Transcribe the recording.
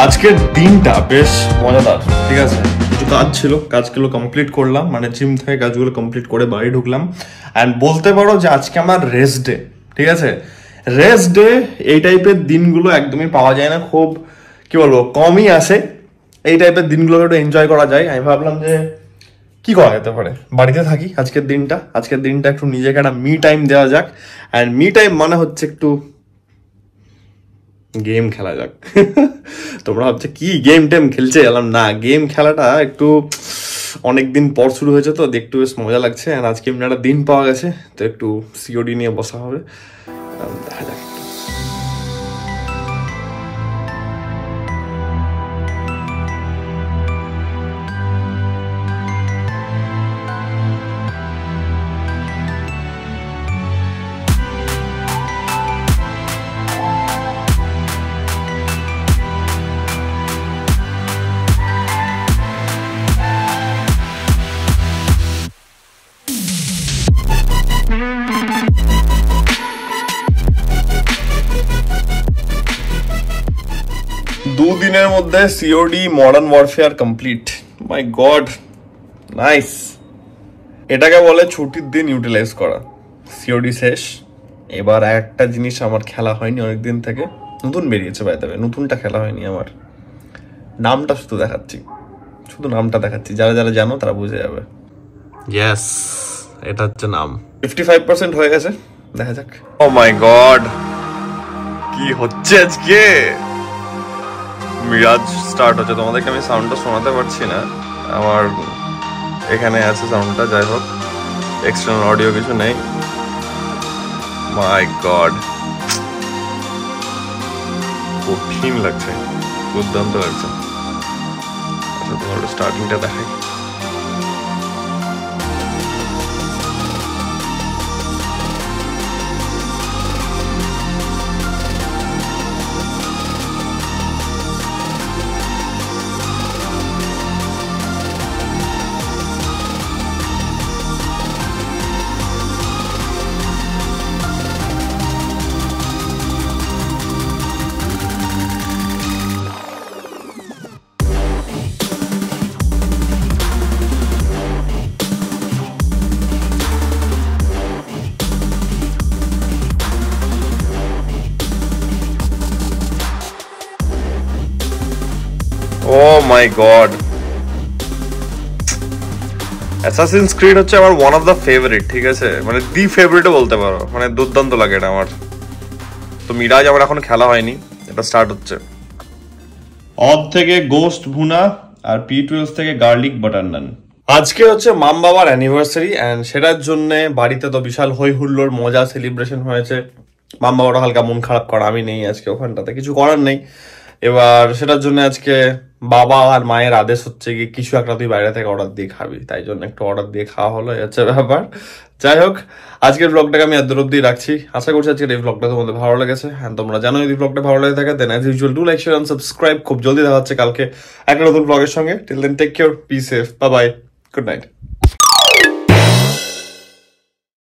আজকের দিনটা বেশ মজাদার, ঠিক আছে। কিছু কাজ ছিল, কাজগুলো কমপ্লিট করলাম, মানে জিম থেকে কাজগুলো কমপ্লিট করে বাড়ি ঢুকলাম। অ্যান্ড বলতে পারো যে আজকে আমার রেস্ট ডে, ঠিক আছে। রেস্ট ডে এই টাইপের দিনগুলো একদমই পাওয়া যায় না, খুব কি বলবো কমই আসে। এই টাইপের দিনগুলো একটু এনজয় করা যায়। আমি ভাবলাম যে কি করা যেতে পারে, বাড়িতে থাকি আজকের দিনটা একটু নিজেকে একটা মি টাইম দেওয়া যাক। অ্যান্ড মি টাইম মানে হচ্ছে একটু গেম খেলা যাক। তোমরা ভাবছো কি গেম টেম খেলছে, এলাম না, গেম খেলাটা একটু অনেকদিন পর শুরু হয়েছে তো একটু বেশ মজা লাগছে। আর আজকে এমনি একটা দিন পাওয়া গেছে তো একটু সিওডি নিয়ে বসা হবে, দেখা যাক। দুদিনের মধ্যে সিওডি মডার্ন ওয়ারফেয়ার কমপ্লিট। মাই গড, নাইস। এটাকে বলে ছুটির দিন ইউটিলাইজ করা। সিওডি শেষ, এবার একটা জিনিস আমার খেলা হয়নি অনেকদিন থেকে, নতুন বেরিয়েছে বাই দ্য ওয়ে, নতুনটা খেলা হয়নি আমার। নামটা শুধু দেখাচ্ছি, শুধু নামটা দেখাচ্ছি, যারা যারা জানো তারা বুঝে যাবে। ইয়েস, এটা হচ্ছে নাম। 55% হয়ে গেছে, দেখা যাক। ও মাই গড, কি হচ্ছে আজকে। মিরাজ স্টার্ট হচ্ছে, তোমাদেরকে আমি সাউন্ডটা শোনাতে পারছি না, আমার এখানে আছে সাউন্ডটা, যাই হোক এক্সটার্নাল অডিও কিছু নেই। মাই গড, কঠিন লাগছে, দুর্দান্ত লাগছে। আচ্ছা তোমার স্টার্টিংটা দেখাই। Oh my god, Assassin's Creed হচ্ছে আমার ওয়ান অফ দ্য ফেভারিট, ঠিক আছে, মানে দি ফেভারিটও বলতে পারো, মানে দুর্দান্ত লাগে এটা আমার। তো মিরাজ আমার এখন খেলা হয়নি, এটা স্টার্ট হচ্ছে। অদ থেকে গোস্ট ভুনা আর P12 থেকে গার্লিক বাটার নান। আজকে হচ্ছে মাম বাবার অ্যানিভার্সারি, অ্যান্ড সেটার জন্য বাড়িতে তো বিশাল হই হুল্লোড় মজা সেলিব্রেশন হয়েছে। মাম বাবারও হালকা মন খারাপ করা, আমি নেই আজকে ওখানটাতে, কিছু করার নেই। এবার সেটার জন্য আজকে বাবা আর মায়ের আদেশ হচ্ছে কি কিছু একটা তুই বাইরে থেকে অর্ডার দিয়ে খাবি, তাই জন্য একটু অর্ডার দিয়ে খাওয়া হলো, হচ্ছে ব্যাপার। যাই হোক, আজকের ব্লগটাকে আমি এত অব্দি রাখছি। আশা করছি আজকের এই ব্লগটা তোমাদের ভালো লেগেছে। হ্যাঁ, তোমরা জানো যদি ব্লগটা ভালো লেগে থাকে then as usual do like share and subscribe. খুব জলদি দেখা হচ্ছে কালকে একটা নতুন ব্লগের সঙ্গে। Till then take care, be safe, bye bye, good night.